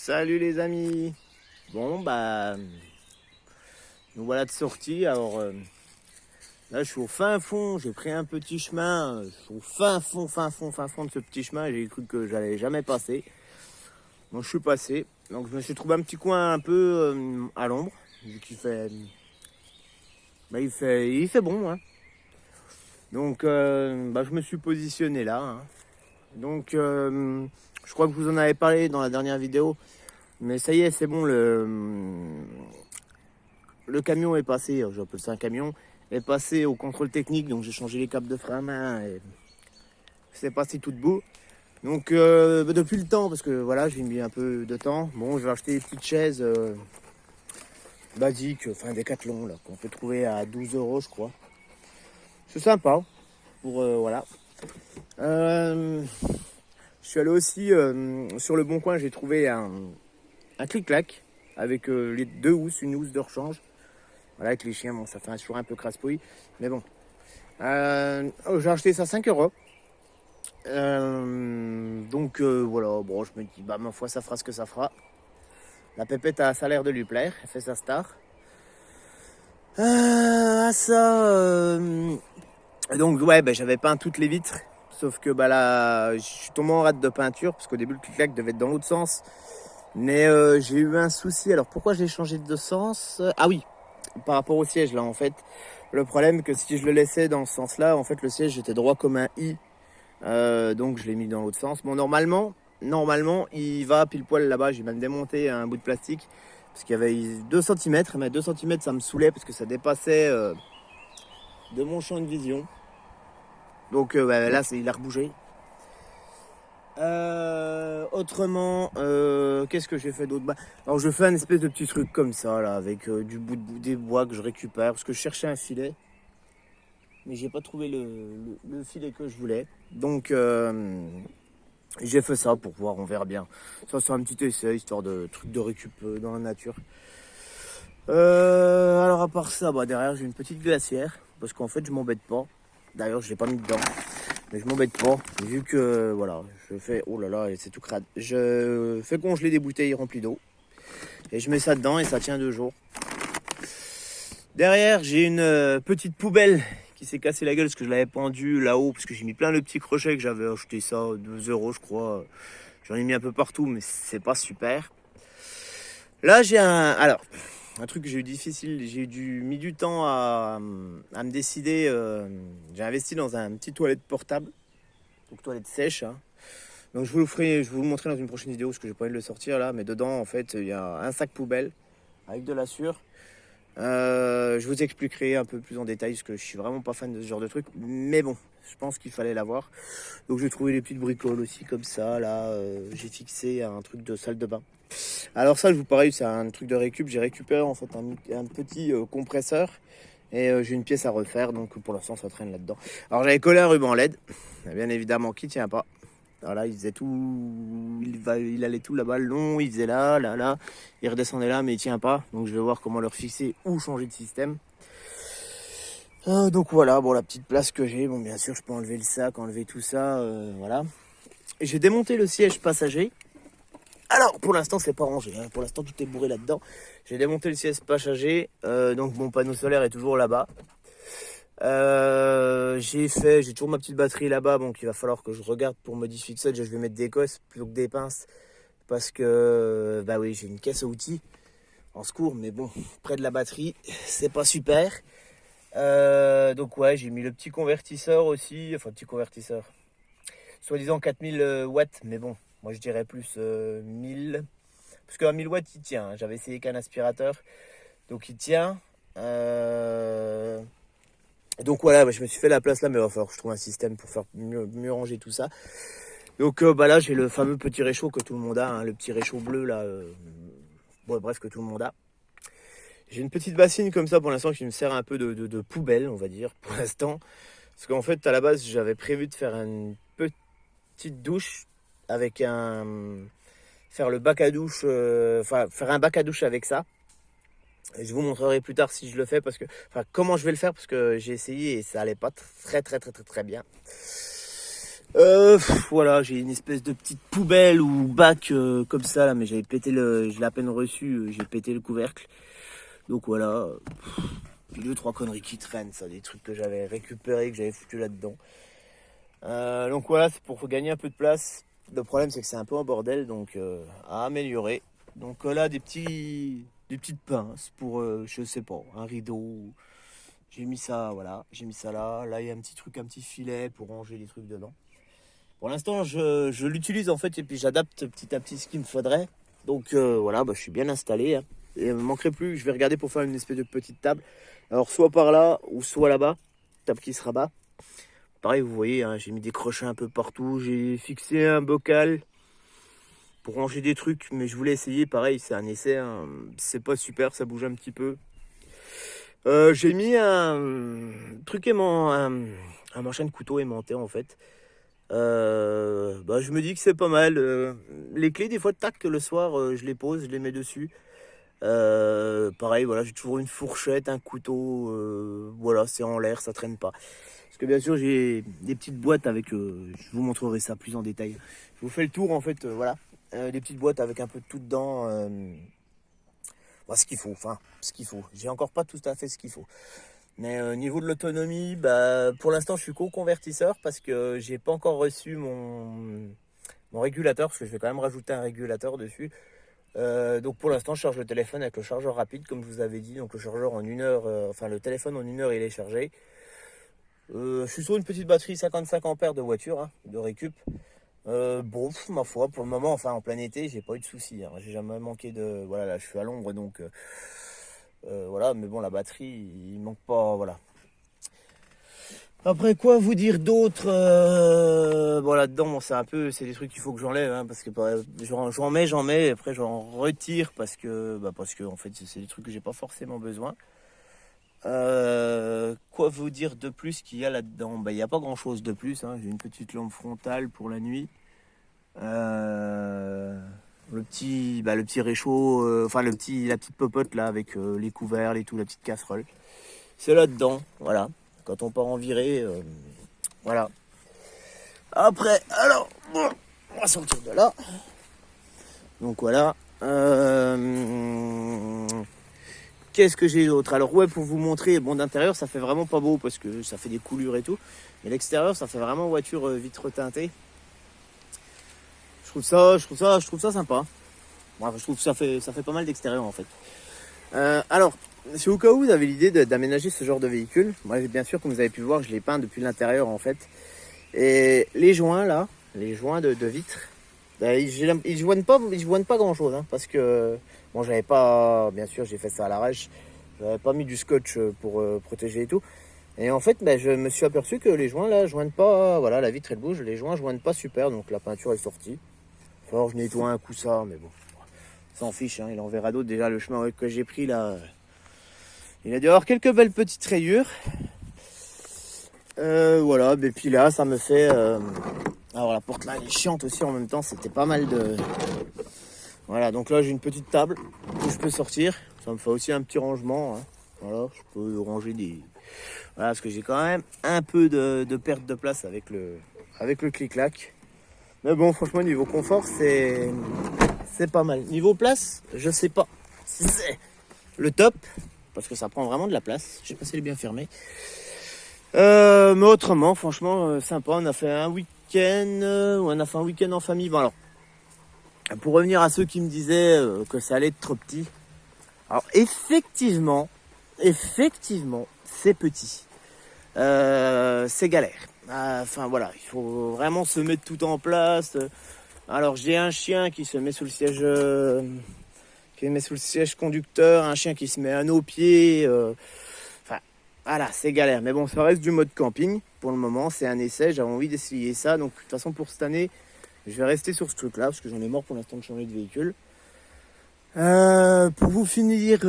Salut les amis. Bon bah nous voilà de sortie. Alors là je suis au fin fond, j'ai pris un petit chemin, je suis au fin fond de ce petit chemin, j'ai cru que j'allais jamais passer. Donc je suis passé. Donc je me suis trouvé un petit coin un peu à l'ombre, vu qu'il fait il fait bon hein. Donc je me suis positionné là. Hein. Donc je crois que je vous en avais parlé dans la dernière vidéo. Mais ça y est, c'est bon, le camion est passé, j'appelle ça un camion, est passé au contrôle technique, donc j'ai changé les câbles de frein à main et c'est passé tout debout. Donc depuis le temps, parce que voilà, j'ai mis un peu de temps, bon, je vais acheter des petites chaises basiques, enfin Decathlon, là, qu'on peut trouver à 12 € je crois. C'est sympa, pour voilà. Je suis allé aussi sur le Bon Coin, j'ai trouvé un clic-clac avec les deux housses, une housse de rechange. Voilà, avec les chiens, bon, ça fait toujours un peu crasse-pouille. Mais bon. J'ai acheté ça 5 €. Voilà, bon, je me dis, bah, ma foi, ça fera ce que ça fera. La pépette a ça a l'air de lui plaire. Elle fait sa star. Donc, ouais, bah, j'avais peint toutes les vitres. Sauf que bah, là, je suis tombé en rate de peinture. Parce qu'au début, le clic-clac devait être dans l'autre sens. Mais j'ai eu un souci. Alors, pourquoi j'ai changé de sens? Ah oui, par rapport au siège là en fait, le problème que si je le laissais dans ce sens là, en fait le siège était droit comme un i, donc je l'ai mis dans l'autre sens. Bon, normalement il va pile poil là-bas. J'ai même démonté un bout de plastique parce qu'il y avait 2 cm, mais 2 cm ça me saoulait parce que ça dépassait de mon champ de vision. Donc là il a rebougé. Autrement, qu'est-ce que j'ai fait d'autre? Alors je fais un espèce de petit truc comme ça là, avec du bout des bois que je récupère parce que je cherchais un filet, mais j'ai pas trouvé le filet que je voulais. Donc j'ai fait ça pour voir, on verra bien. Ça c'est un petit essai, histoire de truc de récup dans la nature. Alors à part ça, derrière j'ai une petite glacière parce qu'en fait je m'embête pas. D'ailleurs je l'ai pas mis dedans. Mais je m'embête pas, vu que voilà, je fais, oh là là, c'est tout crade. Je fais congeler des bouteilles remplies d'eau et je mets ça dedans et ça tient 2 jours. Derrière, j'ai une petite poubelle qui s'est cassée la gueule parce que je l'avais pendue là-haut parce que j'ai mis plein de petits crochets que j'avais acheté ça 2 € je crois. J'en ai mis un peu partout, mais c'est pas super. Là, j'ai un truc que j'ai eu difficile, mis du temps à me décider. J'ai investi dans un petit toilette portable, donc toilette sèche. Hein. Donc je vais vous le montrer dans une prochaine vidéo parce que j'ai pas envie de le sortir là, mais dedans en fait il y a un sac poubelle avec de la sûre. Je vous expliquerai un peu plus en détail parce que je suis vraiment pas fan de ce genre de truc, mais bon, je pense qu'il fallait l'avoir. Donc j'ai trouvé des petites bricoles aussi comme ça là. J'ai fixé un truc de salle de bain. Alors ça, je vous pareil, c'est un truc de récup. J'ai récupéré en fait un petit compresseur et j'ai une pièce à refaire. Donc pour l'instant, ça traîne là-dedans. Alors j'avais collé un ruban LED, bien évidemment, qui tient pas. Alors là, il faisait tout, il allait tout là-bas, le long, il faisait là, il redescendait là, mais il tient pas. Donc je vais voir comment le refixer ou changer de système. Donc voilà, bon, la petite place que j'ai, bon, bien sûr, je peux enlever le sac, enlever tout ça, voilà. J'ai démonté le siège passager. Alors, pour l'instant, c'est pas rangé. Hein. Pour l'instant, tout est bourré là-dedans. J'ai démonté le siège passager. Donc, mon panneau solaire est toujours là-bas. J'ai toujours ma petite batterie là-bas. Donc, il va falloir que je regarde pour modifier ça. Déjà, je vais mettre des cosses plutôt que des pinces. Parce que, bah oui, j'ai une caisse à outils en secours. Mais bon, près de la batterie, c'est pas super. Donc, ouais, j'ai mis le petit convertisseur aussi. Enfin, petit convertisseur. Soi-disant 4000 watts. Mais bon. Moi, je dirais plus 1000. Parce qu'un 1000 watts, il tient. J'avais essayé qu'un aspirateur. Donc, il tient. Donc, voilà, je me suis fait la place là. Mais il va falloir que je trouve un système pour faire mieux ranger tout ça. Donc, là, j'ai le fameux petit réchaud que tout le monde a. Hein, le petit réchaud bleu, là. Bon, bref, que tout le monde a. J'ai une petite bassine comme ça, pour l'instant, qui me sert un peu de poubelle, on va dire, pour l'instant. Parce qu'en fait, à la base, j'avais prévu de faire une petite douche avec faire le bac à douche, faire un bac à douche avec ça. Et je vous montrerai plus tard si je le fais parce que, comment je vais le faire parce que j'ai essayé et ça allait pas très bien. Voilà, j'ai une espèce de petite poubelle ou bac comme ça là, mais j'avais pété je l'ai à peine reçu, j'ai pété le couvercle. Donc voilà, puis deux trois conneries qui traînent, ça, des trucs que j'avais récupérés, que j'avais foutu là-dedans. Donc voilà, c'est pour gagner un peu de place. Le problème c'est que c'est un peu un bordel, donc à améliorer. Donc là, des petites pinces pour, je sais pas, un rideau. J'ai mis ça, voilà, j'ai mis ça là. Là, il y a un petit truc, un petit filet pour ranger les trucs dedans. Pour l'instant, je l'utilise en fait et puis j'adapte petit à petit ce qu'il me faudrait. Donc voilà, bah, je suis bien installé, hein. Et il me manquerait plus, je vais regarder pour faire une espèce de petite table. Alors soit par là ou soit là-bas, table qui se rabat. Pareil, vous voyez, hein, j'ai mis des crochets un peu partout. J'ai fixé un bocal pour ranger des trucs, mais je voulais essayer. Pareil, c'est un essai, hein. C'est pas super, ça bouge un petit peu. J'ai mis un truc aimant, un machin de couteau aimanté en fait. Bah, je me dis que c'est pas mal. Les clés, des fois, tac, le soir, je les pose, je les mets dessus. Pareil, voilà, j'ai toujours une fourchette, un couteau. Voilà, c'est en l'air, ça traîne pas. Parce que bien sûr, j'ai des petites boîtes avec. Je vous montrerai ça plus en détail. Je vous fais le tour, en fait, voilà. Des petites boîtes avec un peu de tout dedans. Bah, ce qu'il faut, enfin, ce qu'il faut. J'ai encore pas tout à fait ce qu'il faut. Mais au niveau de l'autonomie, bah, pour l'instant, je suis co-convertisseur parce que j'ai pas encore reçu mon régulateur, parce que je vais quand même rajouter un régulateur dessus. Donc pour l'instant, je charge le téléphone avec le chargeur rapide, comme je vous avais dit. Donc le chargeur en 1 heure, enfin le téléphone en 1 heure, il est chargé. Je suis sur une petite batterie 55 ampères de voiture, hein, de récup. Bon, ma foi, pour le moment, enfin en plein été, j'ai pas eu de soucis, hein. J'ai jamais manqué de. Voilà, là je suis à l'ombre donc. Voilà, mais bon, la batterie, il manque pas, voilà. Après, quoi vous dire d'autre? Bon, là-dedans, bon, c'est des trucs qu'il faut que j'enlève, hein, parce que bah, j'en mets, et après j'en retire parce que en fait, c'est des trucs que j'ai pas forcément besoin. Quoi vous dire de plus qu'il y a là-dedans? Bah, il n'y a pas grand-chose de plus, hein. J'ai une petite lampe frontale pour la nuit. Le petit réchaud, enfin la petite popote là avec les couverts, et tout, la petite casserole. C'est là-dedans, voilà. Quand on part en virée, voilà. Après, alors, bon, on va sortir de là. Donc voilà. Qu'est-ce que j'ai d'autre? Alors ouais, pour vous montrer, bon, d'intérieur, ça fait vraiment pas beau parce que ça fait des coulures et tout. Mais l'extérieur, ça fait vraiment voiture vitre teintée. Je trouve ça sympa. Bref, je trouve que ça fait pas mal d'extérieur en fait. Alors, si au cas où vous avez l'idée d'aménager ce genre de véhicule, moi bien sûr, comme vous avez pu voir, je l'ai peint depuis l'intérieur en fait. Et les joints là, les joints de vitre, ben, ils joignent pas grand chose, hein, parce que bon, j'avais pas, bien sûr, j'ai fait ça à l'arrache, j'avais pas mis du scotch pour protéger et tout. Et en fait, ben, je me suis aperçu que les joints là joignent pas, voilà, la vitre elle bouge, les joints joignent pas super, donc la peinture est sortie. Alors je nettoie un coup ça, mais bon, s'en fiche, hein, il en verra d'autres. Déjà le chemin que j'ai pris là, il a dû avoir quelques belles petites rayures. Voilà, et puis là, ça me fait. Alors la porte là, elle est chiante aussi en même temps. C'était pas mal de. Voilà, donc là j'ai une petite table où je peux sortir. Ça me fait aussi un petit rangement, hein. Voilà, je peux ranger des. Voilà, parce que j'ai quand même un peu de perte de place avec le clic-clac. Mais bon, franchement, niveau confort, c'est pas mal. Niveau place, je sais pas si c'est le top, parce que ça prend vraiment de la place. Je sais pas si elle est bien fermée. Mais autrement, franchement, sympa. On a fait un week-end, on a fait un week-end en famille. Bon, alors, pour revenir à ceux qui me disaient que ça allait être trop petit. Alors, effectivement, c'est petit. C'est galère. Enfin, voilà, il faut vraiment se mettre tout en place. Alors, j'ai un chien qui se met sous le siège... qui se met sous le siège conducteur, un chien qui se met à nos pieds. Enfin, voilà, c'est galère. Mais bon, ça reste du mode camping. Pour le moment, c'est un essai. J'avais envie d'essayer ça. Donc, de toute façon, pour cette année, je vais rester sur ce truc-là parce que j'en ai marre pour l'instant de changer de véhicule. Pour vous finir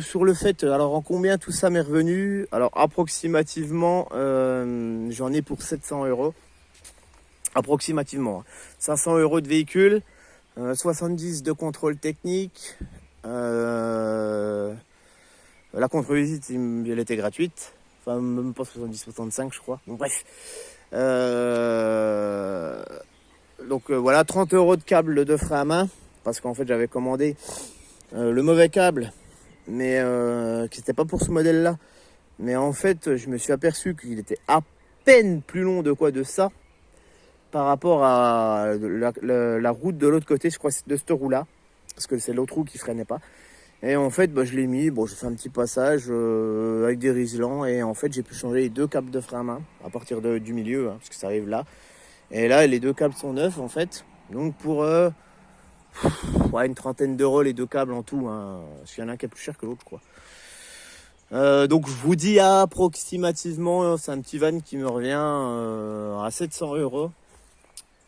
sur le fait, alors en combien tout ça m'est revenu? Alors, approximativement, j'en ai pour 700 euros. Approximativement. 500 euros de véhicule, 70 de contrôle technique. La contre-visite, elle était gratuite. Enfin, même pas 70, 65, je crois. Bon, bref. Donc voilà, 30 € de câble de frein à main, parce qu'en fait j'avais commandé le mauvais câble, mais qui n'était pas pour ce modèle-là. Mais en fait, je me suis aperçu qu'il était à peine plus long de ça par rapport à la route de l'autre côté, je crois, de cette roue-là, parce que c'est l'autre roue qui freinait pas. Et en fait, je l'ai mis, j'ai fait un petit passage avec des riselants, et en fait, j'ai pu changer les 2 câbles de frein à main à partir du milieu, hein, parce que ça arrive là. Et là, les 2 câbles sont neufs, en fait. Donc, pour une trentaine d'euros, les 2 câbles en tout, hein, parce qu'il y en a un qui est plus cher que l'autre, je crois. Donc, je vous dis approximativement, c'est un petit van qui me revient à 700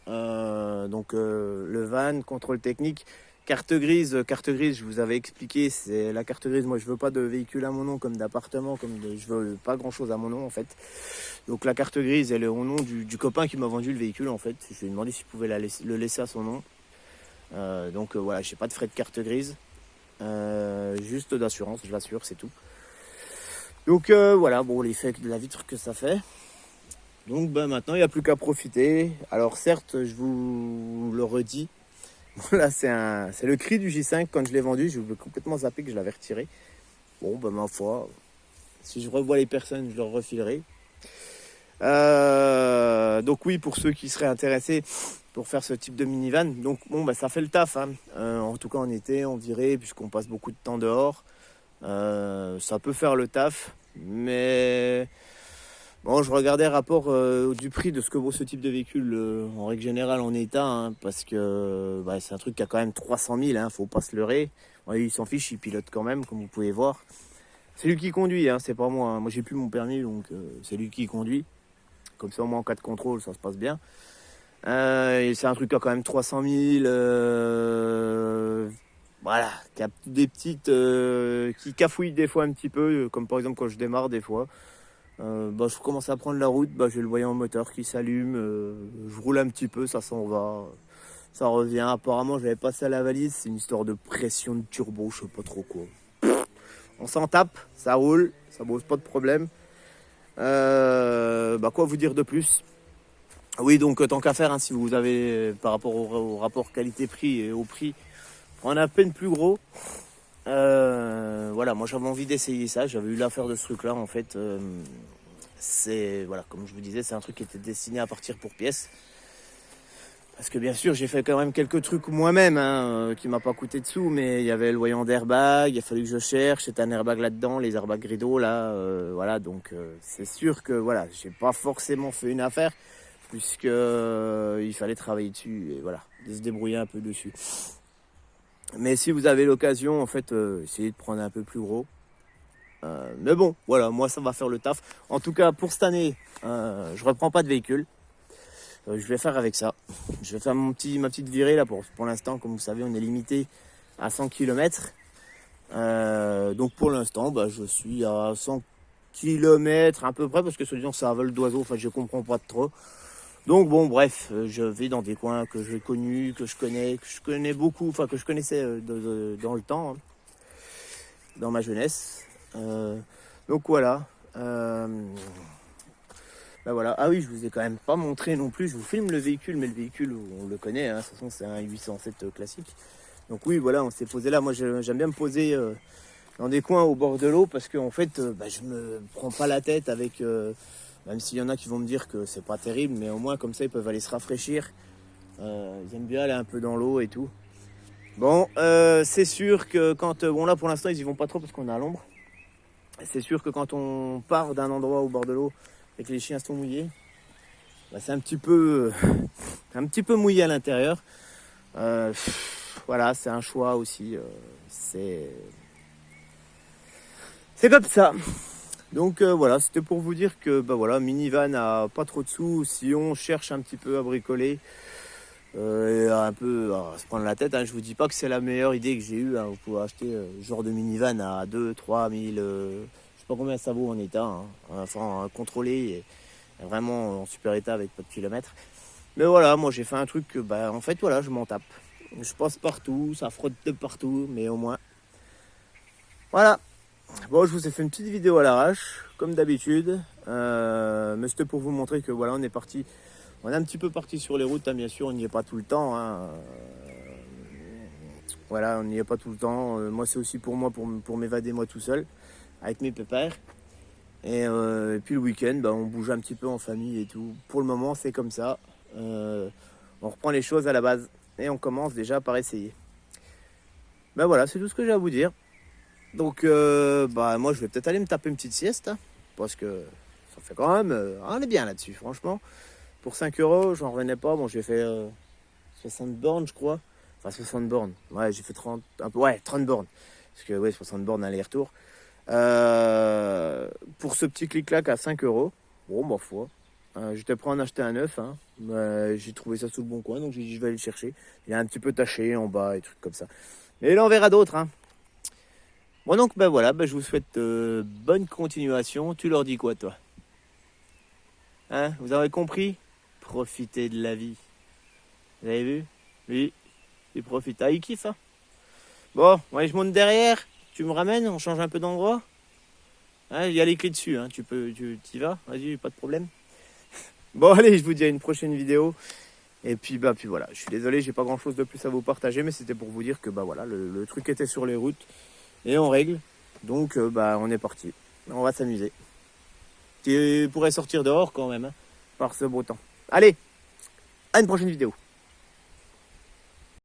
€. Donc, le van, contrôle technique. Carte grise, je vous avais expliqué, c'est la carte grise. Moi, je veux pas de véhicule à mon nom, comme d'appartement, je veux pas grand chose à mon nom en fait. Donc la carte grise, elle est au nom du copain qui m'a vendu le véhicule en fait. Je lui ai demandé s'il pouvait le laisser à son nom. Donc voilà, j'ai pas de frais de carte grise, juste d'assurance, je l'assure, c'est tout. Donc voilà, l'effet de la vitre que ça fait. Donc maintenant, il n'y a plus qu'à profiter. Alors certes, je vous le redis. Là, c'est le cri du J5. Quand je l'ai vendu, je voulais complètement zapper que je l'avais retiré. Bon, ma foi, si je revois les personnes, je leur refilerai. Donc oui, pour ceux qui seraient intéressés pour faire ce type de minivan, donc ça fait le taf, hein. En tout cas en été, en virée, puisqu'on passe beaucoup de temps dehors. Ça peut faire le taf, mais... Bon, je regardais rapport du prix de ce que vaut ce type de véhicule en règle générale en état, hein, parce que c'est un truc qui a quand même 300 000, hein, faut pas se leurrer. Il s'en fiche, il pilote quand même, comme vous pouvez voir. C'est lui qui conduit, hein, c'est pas moi. Hein. Moi, j'ai plus mon permis, donc c'est lui qui conduit. Comme ça, au moins en cas de contrôle, ça se passe bien. Et c'est un truc qui a quand même 300 000. Voilà, qui a des petites qui cafouillent des fois un petit peu, comme par exemple quand je démarre des fois. Je commence à prendre la route, j'ai le voyant moteur qui s'allume, je roule un petit peu, ça s'en va, ça revient. Apparemment j'avais passé à la valise, c'est une histoire de pression de turbo, je sais pas trop quoi. On s'en tape, ça roule, ça pose pas de problème. Quoi vous dire de plus? Oui, donc tant qu'à faire, hein, si vous avez par rapport au rapport qualité-prix et au prix, prendre à peine plus gros. Voilà, moi j'avais envie d'essayer ça, j'avais eu l'affaire de ce truc là en fait. C'est voilà, comme je vous disais, c'est un truc qui était destiné à partir pour pièces, parce que bien sûr j'ai fait quand même quelques trucs moi-même, hein, qui m'a pas coûté de sous, mais il y avait le voyant d'airbag, il a fallu que je cherche, c'était un airbag là-dedans, les airbags rideaux là, voilà, donc c'est sûr que voilà, j'ai pas forcément fait une affaire, puisque il fallait travailler dessus et voilà, de se débrouiller un peu dessus. Mais si vous avez l'occasion, en fait, essayez de prendre un peu plus gros. Mais bon, voilà, moi ça va faire le taf. En tout cas, pour cette année, je reprends pas de véhicule. Je vais faire avec ça. Je vais faire ma petite virée là pour l'instant. Comme vous savez, on est limité à 100 km. Donc pour l'instant, je suis à 100 km à peu près, parce que soi-disant c'est un vol d'oiseau. Enfin, je comprends pas trop. Donc bon, bref, je vais dans des coins que j'ai connus, que je connais beaucoup, enfin que je connaissais dans le temps, hein, dans ma jeunesse. Donc voilà. Voilà. Ah oui, je vous ai quand même pas montré non plus. Je vous filme le véhicule, mais le véhicule, on le connaît. Hein, de toute façon, c'est un 807 classique. Donc oui, voilà, on s'est posé là. Moi, j'aime bien me poser dans des coins au bord de l'eau, parce que en fait, je me prends pas la tête avec. Même s'il y en a qui vont me dire que c'est pas terrible, mais au moins comme ça ils peuvent aller se rafraîchir. Ils aiment bien aller un peu dans l'eau et tout. Bon, c'est sûr que quand... là pour l'instant ils y vont pas trop parce qu'on est à l'ombre. C'est sûr que quand on part d'un endroit au bord de l'eau et que les chiens sont mouillés, c'est un petit peu mouillé à l'intérieur. Voilà, c'est un choix aussi. C'est comme ça. Donc voilà, c'était pour vous dire que minivan à pas trop de sous. Si on cherche un petit peu à bricoler et un peu à se prendre la tête, hein, je vous dis pas que c'est la meilleure idée que j'ai eue, hein. Vous pouvez acheter ce genre de minivan à 2-3 000, je sais pas combien ça vaut en état, hein. Enfin contrôlé et vraiment en super état avec pas de kilomètres. Mais voilà, moi j'ai fait un truc que en fait voilà, je m'en tape. Je passe partout, ça frotte de partout, mais au moins voilà. Bon, je vous ai fait une petite vidéo à l'arrache, comme d'habitude. Mais c'était pour vous montrer que voilà, on est parti. On est un petit peu parti sur les routes, hein, bien sûr, on n'y est pas tout le temps. Hein. Voilà, on n'y est pas tout le temps. Moi, c'est aussi pour moi, pour m'évader moi tout seul, avec mes pépères. Et puis le week-end, bah, on bouge un petit peu en famille et tout. Pour le moment, c'est comme ça. On reprend les choses à la base. Et on commence déjà par essayer. Ben voilà, c'est tout ce que j'ai à vous dire. Donc, bah, moi, je vais peut-être aller me taper une petite sieste. Hein, parce que ça fait quand même... on est bien là-dessus, franchement. Pour 5 euros, j'en revenais pas. Bon, j'ai fait 60 bornes, je crois. Enfin, 60 bornes. Ouais, j'ai fait 30... ouais, 30 bornes. Parce que, ouais, 60 bornes aller-retour. Pour ce petit clic-clac à 5 euros. Bon, ma foi. J'étais prêt à en acheter un neuf. Hein. J'ai trouvé ça sous le bon coin, donc j'ai dit je vais aller le chercher. Il est un petit peu taché en bas et trucs comme ça. Mais là, on verra d'autres. Hein. Bon, donc, ben voilà, ben, je vous souhaite bonne continuation. Tu leur dis quoi, toi? Hein? Vous avez compris? Profitez de la vie. Vous avez vu? Oui, il profite. Ah, il kiffe, hein? Bon, ouais, je monte derrière. Tu me ramènes, on change un peu d'endroit. Hein, il y a les clés dessus, hein. Tu y vas? Vas-y, pas de problème. Bon, allez, je vous dis à une prochaine vidéo. Et puis, bah, puis voilà, je suis désolé, j'ai pas grand chose de plus à vous partager, mais c'était pour vous dire que bah voilà, le truc était sur les routes et on règle. Donc, bah, on est parti. On va s'amuser. Tu pourrais sortir dehors quand même, hein, par ce beau temps. Allez, à une prochaine vidéo.